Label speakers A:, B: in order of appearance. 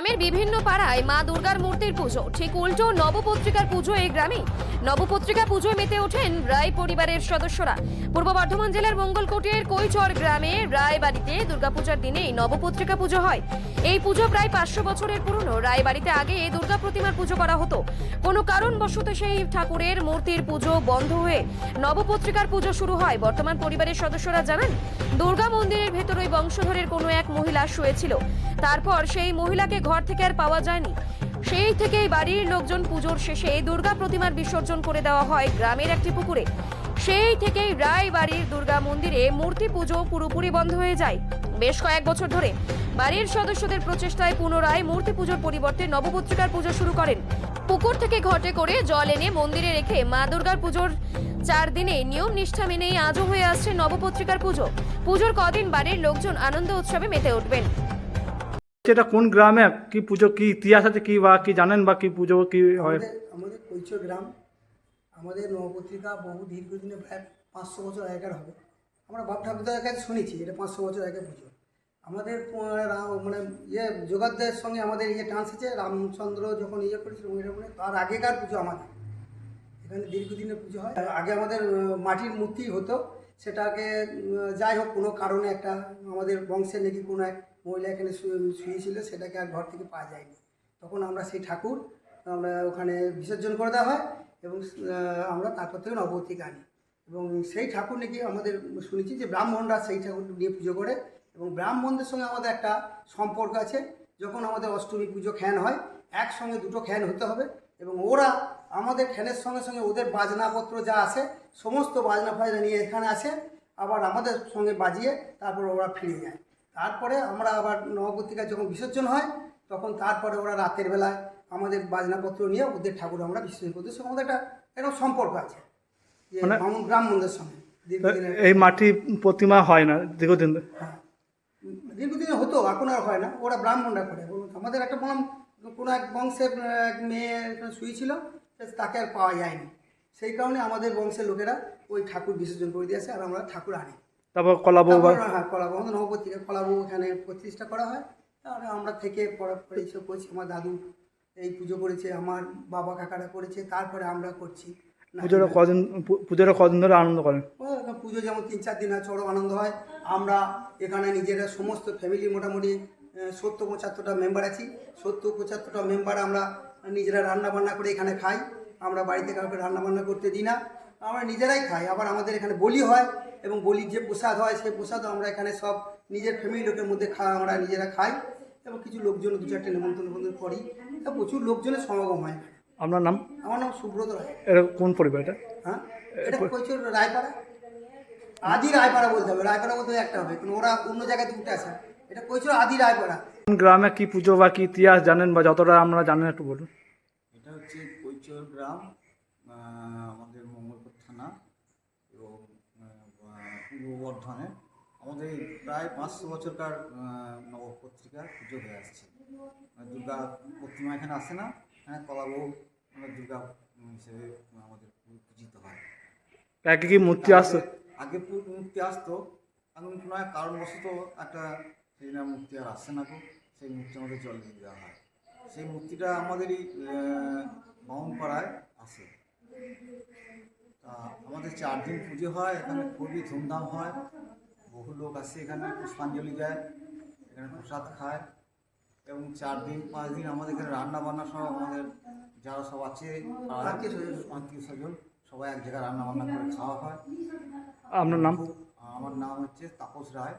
A: গ্রামের বিভিন্ন পাড়ায় মা দুর্গার মূর্তির পুজো, ঠিক উল্টো নবপত্রিকার পুজো এই গ্রামে। নবপত্রিকা পুজোয় মেতে ওঠেন রায় পরিবারের সদস্যরা। পূর্ব বর্ধমান জেলার মঙ্গলকোটের কৈচর গ্রামে রায় বাড়িতে দুর্গাপূজার দিনেই নবপত্রিকা পুজো হয়। এই পুজো প্রায় 500 বছরের পুরনো। রায় বাড়িতে আগে দুর্গা প্রতিমার পুজো করা হতো। কোনো কারণবশত সেই ঠাকুরের মূর্তির পুজো বন্ধ হয়ে নবপত্রিকার পুজো শুরু হয়। বর্তমান পরিবারের সদস্যরা জানান, দুর্গা মন্দিরের ভেতর ওই বংশধরের কোনো এক মহিলা শুয়েছিল। তারপর সেই মহিলাকে ঘর থেকে আর পাওয়া যায়নি। সেই থেকেই বাড়ির লোকজন পুজোর শেষে দুর্গা প্রতিমার বিসর্জন করে দেওয়া হয় গ্রামের একটি পুকুরে। সেই থেকেই রায় বাড়ির দুর্গা মন্দিরে মূর্তি পুজো পুরোপুরি বন্ধ হয়ে যায়। বেশ কয়েক বছর ধরে বাড়ির সদস্যদের প্রচেষ্টায় পুনরায় মূর্তি পুজোর পরিবর্তে নবপত্রিকার পুজো শুরু করেন। পুকুর থেকে ঘটে করে জল এনে মন্দিরে রেখে মা দুর্গার পুজোর 4 দিনে নিয়ম নিষ্ঠা মেনেই আজও হয়ে আসছে নবপত্রিকার পুজো। পুজোর কদিন বাড়ির লোকজন আনন্দ উৎসবে মেতে উঠবেন।
B: এটা কোন গ্রামে কি পুজো, কি ইতিহাস আছে, কি বা কি জানেন বা কি পুজো কি হয়?
C: আমাদের কৈচর গ্রাম। আমাদের নবপত্রিকা বহু দীর্ঘদিনে প্রায় 500 বছর আগেকার হবে। আমরা বাপ ঠাকুরদার কাছে শুনেছি এটা 500 বছর আগে পুজো। আমাদের মানে যোগারদের সঙ্গে আমাদের টান্স আছে। রামচন্দ্র যখন করেছিল তার আগেকার পুজো আমাদের এখানে দীর্ঘদিনের পুজো হয়। আগে আমাদের মাটির মূর্তি হতো, সেটাকে যাই হোক কোনো কারণে একটা আমাদের বংশের নাকি কোনো এক মহিলা এখানে শুয়েছিল, সেটাকে আর ঘর থেকে পাওয়া যায়নি। তখন আমরা সেই ঠাকুর আমরা ওখানে বিসর্জন করে দেওয়া হয় এবং আমরা তারপর থেকে নবপত্রিকা আনি। এবং সেই ঠাকুর নাকি আমাদের শুনেছি যে ব্রাহ্মণরা সেই ঠাকুর নিয়ে পুজো করে এবং ব্রাহ্মণদের সঙ্গে আমাদের একটা সম্পর্ক আছে। যখন আমাদের অষ্টমী পুজো খ্যান হয়, একসঙ্গে দুটো খ্যান হতে হবে এবং ওরা আমাদের খ্যানের সঙ্গে সঙ্গে ওদের বাজনাপত্র যা আছে সমস্ত বাজনা ফাজনা নিয়ে এখানে আসে, আবার আমাদের সঙ্গে বাজিয়ে তারপর ওরা ফিরে যায়। তারপরে আমরা আবার নবপত্রিকা যখন বিসর্জন হয় তখন তারপরে ওরা রাতের বেলায় আমাদের বাজনাপত্র নিয়ে ওদের ঠাকুর আমরা বিসর্জন করতে। সঙ্গে আমাদের একটা সম্পর্ক আছে যে ব্রাহ্মণদের সঙ্গে।
B: এই মাটি প্রতিমা হয় না দীর্ঘদিন?
C: হ্যাঁ, দীর্ঘদিনে হতো, এখন আর হয় না। ওরা ব্রাহ্মণরা করে। আমাদের একটা বললাম কোনো এক বংশের এক মেয়ে শুয়েছিল, তাকে আর পাওয়া যায়নি। সেই কারণে আমাদের বংশের লোকেরা ওই ঠাকুর বিসর্জন করে দিয়েছে আর আমরা ঠাকুর আনি।
B: তারপর কলাবউ,
C: হ্যাঁ কলাবউ, আমাদের নবপত্রিকা কলাবউ এখানে প্রতিষ্ঠা করা হয়। তাহলে আমরা থেকে পরে এইসব করছি। আমার দাদু এই পুজো করেছে, আমার বাবা কাকারা করেছে, তারপরে আমরা করছি।
B: পুজোটা কদিন ধরে আনন্দ করেন?
C: পুজো যেমন 3-4 দিন হয়, চড়ো আনন্দ হয়। আমরা এখানে নিজেরা সমস্ত ফ্যামিলি মোটামুটি 70-75টা মেম্বার আছি। 70-75টা মেম্বার আমরা নিজেরা রান্না বান্না করে এখানে খাই। আমরা বাড়িতে কাউকে রান্না বান্না করতে দিই না, আমরা নিজেরাই খাই। আবার আমাদের এখানে বলি হয় এবং বলির যে প্রসাদ হয় সেই প্রসাদও আমরা এখানে সব নিজের ফ্যামিলি লোকের মধ্যে আমরা নিজেরা খাই এবং কিছু লোকজন 2-4টে নেমন্তন্ন করি। প্রচুর লোকজনের সমাগম হয়।
B: আপনার নাম?
C: আমার নাম সুব্রত রায়।
B: এটা কোন পরিবার এটা?
C: হ্যাঁ, এটা কৈচর রায়পাড়া। আদি রায়পাড়া বলতে হবে, রায়পাড়া বলতে একটা হবে, কিন্তু ওরা অন্য জায়গায় থেকে উঠে আসে। এটা কৈচর আদি রায়পাড়া।
B: কোন গ্রামে কি পুজো বা কি ইতিহাস জানেন বা যতটা আমরা জানেন একটু বলুন।
D: এটা হচ্ছে কৈচর গ্রাম, আমাদের মঙ্গলকোট থানা এবং পূর্ব বর্ধমানে। আমাদের প্রায় 500 বছরকার নবপত্রিকার পুজো হয়ে আসছে। দুর্গা প্রতিমা এখানে আসে না, এখানে কলাবউ দুর্গা হিসেবে আমাদের পূজিত হয়।
B: আগে কি মূর্তি আসতো?
D: আগে মূর্তি আসতো, এখন কোনো এক কারণবশত একটা সেই না মূর্তি আর আসছে না। সেই মূর্তি আমাদের জল দিয়ে দেওয়া হয়। সেই মূর্তিটা আমাদেরই বামুনপাড়ায় আসে। তা আমাদের 4 দিন পুজো হয়, এখানে খুবই ধুমধাম হয়। বহু লোক আসে, এখানে পুষ্পাঞ্জলি দেয়, এখানে প্রসাদ খায় এবং 4 দিন 5 দিন আমাদের এখানে রান্না বান্না সব আমাদের যারা সব আছে আত্মীয় স্বজন সবাই এক জায়গায় রান্না বান্না করে খাওয়া হয়।
B: আপনার নাম?
D: আমার নাম হচ্ছে তাপস রায়।